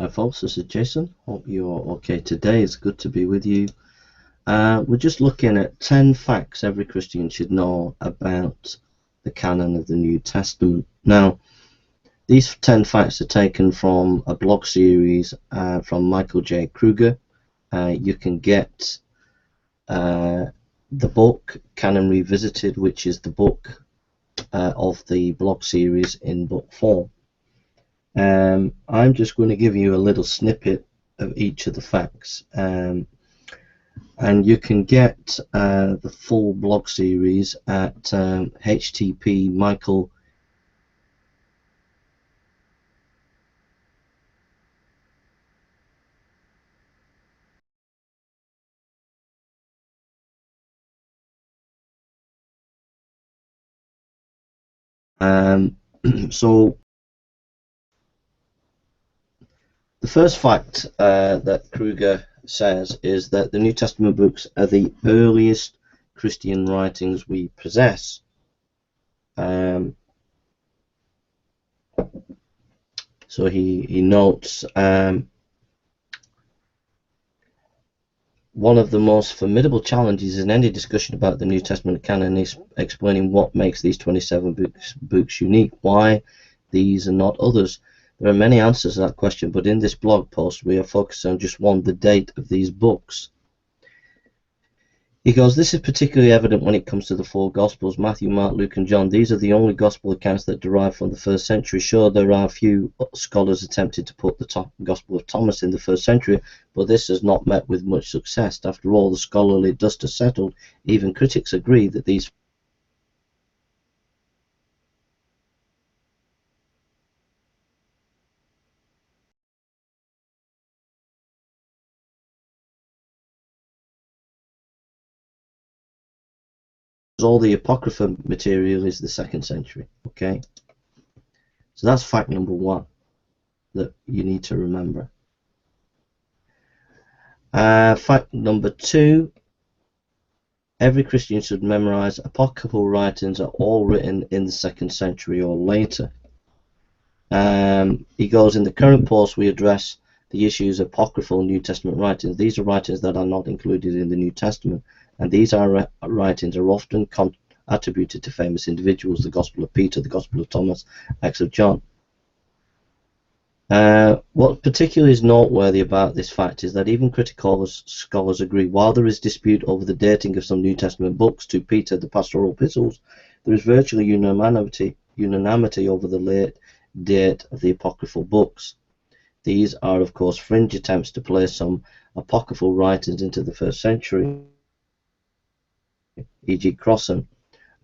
Hi folks, this is Jason. Hope you're okay today. It's good to be with you. We're just looking at 10 facts every Christian should know about the canon of the New Testament. Now, these 10 facts are taken from a blog series from Michael J. Kruger. You can get the book Canon Revisited, which is the book of the blog series in book form. I'm just going to give you a little snippet of each of the facts, and you can get the full blog series at http Michael so the first fact that Kruger says is that the New Testament books are the earliest Christian writings we possess. So he notes one of the most formidable challenges in any discussion about the New Testament canon is explaining what makes these 27 books unique, why these and not others. There are many answers to that question, but in this blog post we are focused on just one, the date of these books. He goes, this is particularly evident when it comes to the four Gospels, Matthew, Mark, Luke and John. These are the only Gospel accounts that derive from the first century. Sure, there are a few scholars attempted to put the Gospel of Thomas in the first century, but this has not met with much success. After all, the scholarly dust has settled. Even critics agree that these all the Apocrypha material is the second century. Okay, so that's fact number one that you need to remember. Fact number two, every Christian should memorize apocryphal writings are all written in the second century or later. He goes, in the current post we address the issues of apocryphal New Testament writings. These are writings that are not included in the New Testament, and these writings are often attributed to famous individuals, the Gospel of Peter, the Gospel of Thomas, Acts of John. What particularly is noteworthy about this fact is that even critical scholars agree. While there is dispute over the dating of some New Testament books to Peter, the pastoral epistles, there is virtually unanimity over the late date of the apocryphal books. These are, of course, fringe attempts to place some apocryphal writings into the first century, e.g. Crossan,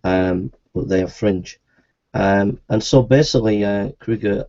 but they are fringe. And so basically, Kruger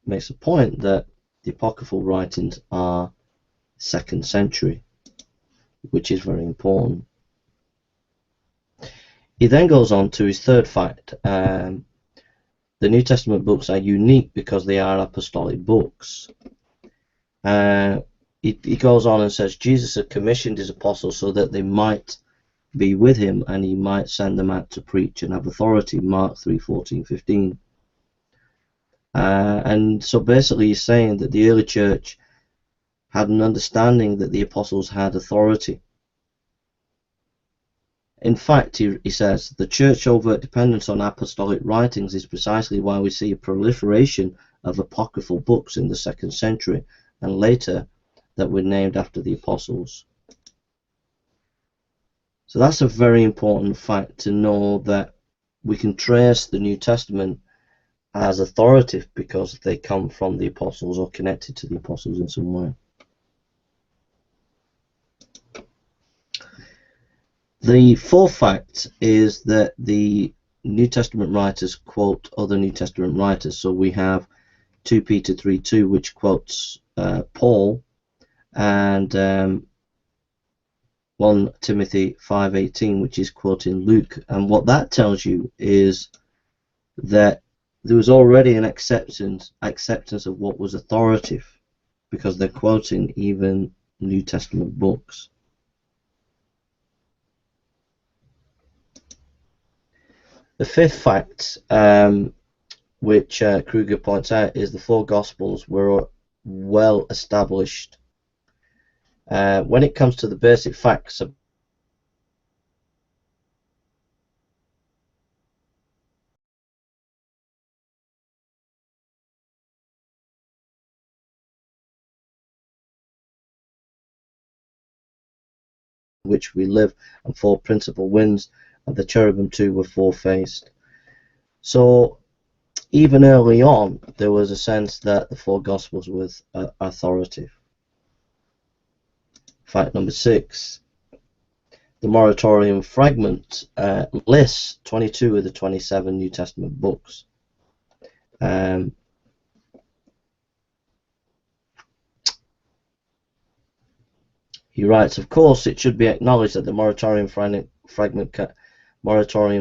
makes a point that the apocryphal writings are second century, which is very important. He then goes on to his third fact. The New Testament books are unique because they are apostolic books. He goes on and says Jesus had commissioned his apostles so that they might be with him and he might send them out to preach and have authority, Mark 3:14-15. And so basically he's saying that the early church had an understanding that the apostles had authority. In fact, he says, the church's overt dependence on apostolic writings is precisely why we see a proliferation of apocryphal books in the second century and later that were named after the apostles. So that's a very important fact to know, that we can trace the New Testament as authoritative because they come from the apostles or connected to the apostles in some way. The fourth fact is that the New Testament writers quote other New Testament writers. So we have 2 Peter 3:2, which quotes Paul, and 1 Timothy 5:18, which is quoting Luke. And what that tells you is that there was already an acceptance of what was authoritative, because they're quoting even New Testament books. The fifth fact, which Kruger points out, is the four Gospels were well established. When it comes to the basic facts of which we live, and four principal winds, and the cherubim too were four-faced. So even early on, there was a sense that the four Gospels were authoritative. Fact number 6. The Moratorium fragment lists 22 of the 27 New Testament books. He writes, of course, it should be acknowledged that the Moratorium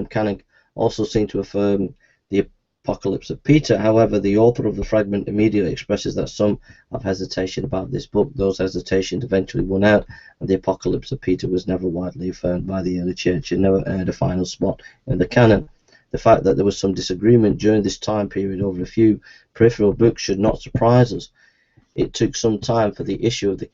canon also seemed to affirm the Apocalypse of Peter. However, the author of the fragment immediately expresses that some have hesitation about this book. Those hesitations eventually won out, and the Apocalypse of Peter was never widely affirmed by the early church. It never earned a final spot in the canon. The fact that there was some disagreement during this time period over a few peripheral books should not surprise us. It took some time for the issue of the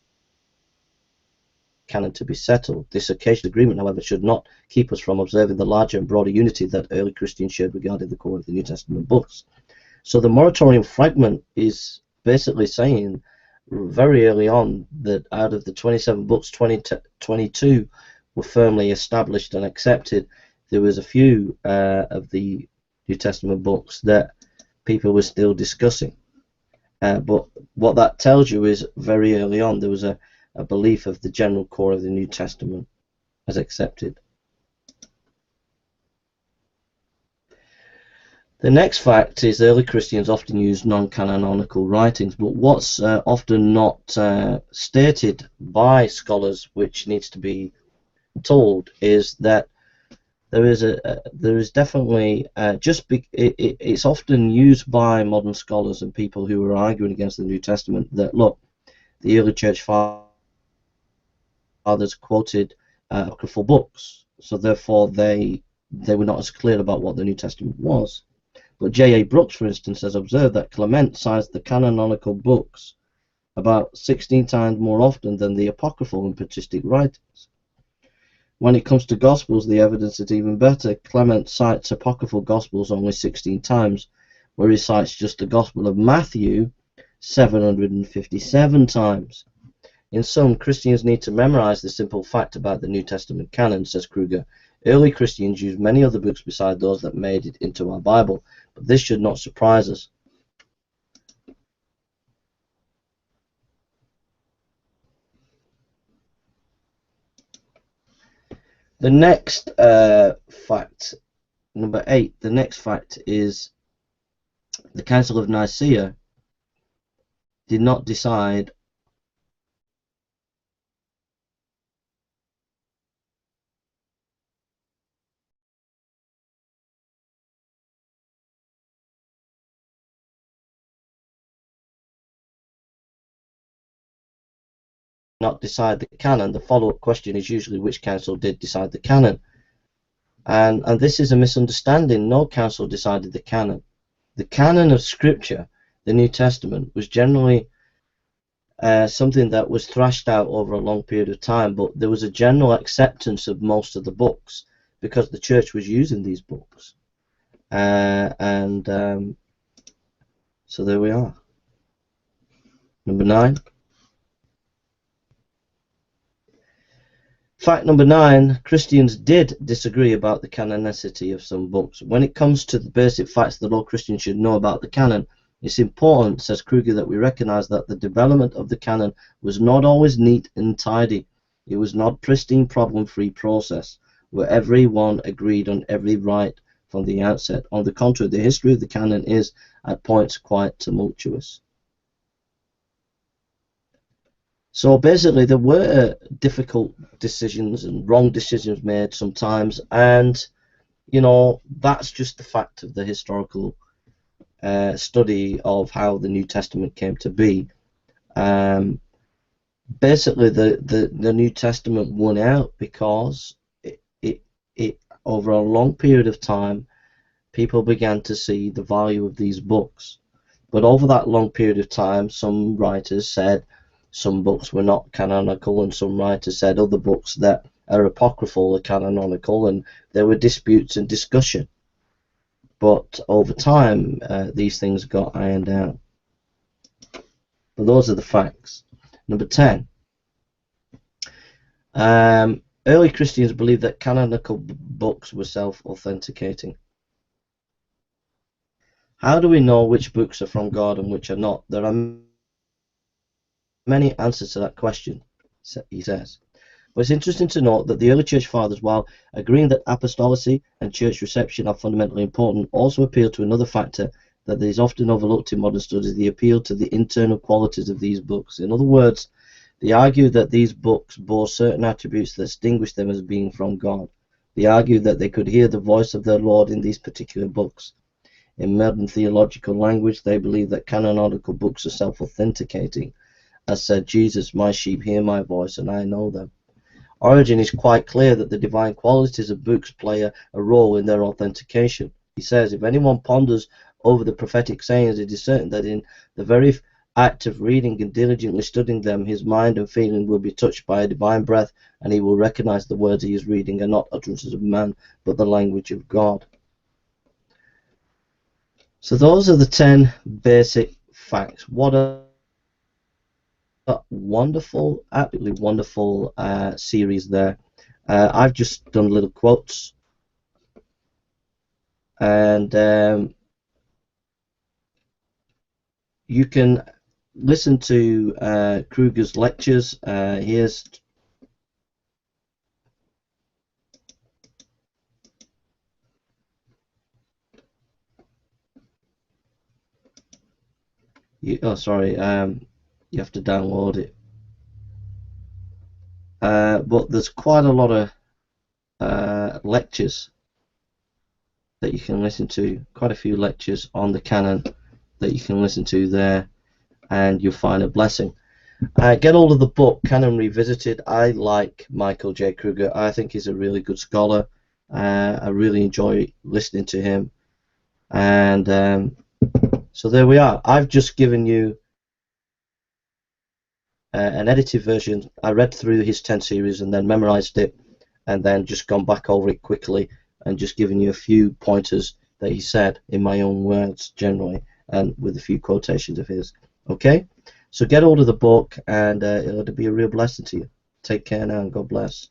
canon to be settled. This occasional agreement, however, should not keep us from observing the larger and broader unity that early Christians shared regarding the core of the New Testament books. So the Moratorium fragment is basically saying very early on that out of the 27 books, 22 were firmly established and accepted. There was a few of the New Testament books that people were still discussing. But what that tells you is very early on there was a belief of the general core of the New Testament as accepted. The next fact is early Christians often used non-canonical writings, but what's often not stated by scholars, which needs to be told, is that there is definitely it's often used by modern scholars and people who are arguing against the New Testament that, look, the early church fathers quoted apocryphal books, so therefore they were not as clear about what the New Testament was. But J.A. Brooks, for instance, has observed that Clement cites the canonical books about 16 times more often than the apocryphal and patristic writings. When it comes to Gospels, the evidence is even better. Clement cites apocryphal Gospels only 16 times, where he cites just the Gospel of Matthew 757 times. In sum, Christians need to memorize the simple fact about the New Testament canon, says Kruger. Early Christians used many other books beside those that made it into our Bible, but this should not surprise us. The next fact, number 8, the next fact is the Council of Nicaea did not decide the canon. The follow-up question is usually which council did decide the canon, and this is a misunderstanding. No council decided the canon. The canon of Scripture, the New Testament, was generally something that was thrashed out over a long period of time, but there was a general acceptance of most of the books because the church was using these books, so there we are. Number 9. Fact number 9, Christians did disagree about the canonicity of some books. When it comes to the basic facts that all Christians should know about the canon, it's important, says Kruger, that we recognize that the development of the canon was not always neat and tidy. It was not a pristine, problem-free process where everyone agreed on every right from the outset. On the contrary, the history of the canon is, at points, quite tumultuous. So basically there were difficult decisions and wrong decisions made sometimes, and you know, that's just the fact of the historical study of how the New Testament came to be. Basically the New Testament won out because it over a long period of time people began to see the value of these books, But over that long period of time, some writers said some books were not canonical, and some writers said other books that are apocryphal are canonical, and there were disputes and discussion. But over time, these things got ironed out. But those are the facts. Number 10. Early Christians believed that canonical books were self-authenticating. How do we know which books are from God and which are not? There are many answers to that question, he says. But it's interesting to note that the early church fathers, while agreeing that apostolicity and church reception are fundamentally important, also appeal to another factor that is often overlooked in modern studies, the appeal to the internal qualities of these books. In other words, they argue that these books bore certain attributes that distinguish them as being from God. They argue that they could hear the voice of their Lord in these particular books. In modern theological language, they believe that canonical books are self-authenticating. As said Jesus, "My sheep hear my voice, and I know them." Origen is quite clear that the divine qualities of books play a role in their authentication. He says, if anyone ponders over the prophetic sayings, it is certain that in the very act of reading and diligently studying them, his mind and feeling will be touched by a divine breath, and he will recognize the words he is reading are not utterances of man, but the language of God. So those are the 10 basic facts. What a wonderful, absolutely wonderful series there. I've just done little quotes, and you can listen to Kruger's lectures. Here's oh sorry, you have to download it. But there's quite a lot of lectures that you can listen to, quite a few lectures on the Canon that you can listen to there, and you'll find a blessing. Get hold of the book, Canon Revisited. I like Michael J. Kruger. I think he's a really good scholar. I really enjoy listening to him. And so there we are. I've just given you an edited version. I read through his 10 series and then memorized it, and then just gone back over it quickly and just given you a few pointers that he said in my own words generally, and with a few quotations of his. Okay, so get hold of the book, and it'll be a real blessing to you. Take care now, and God bless.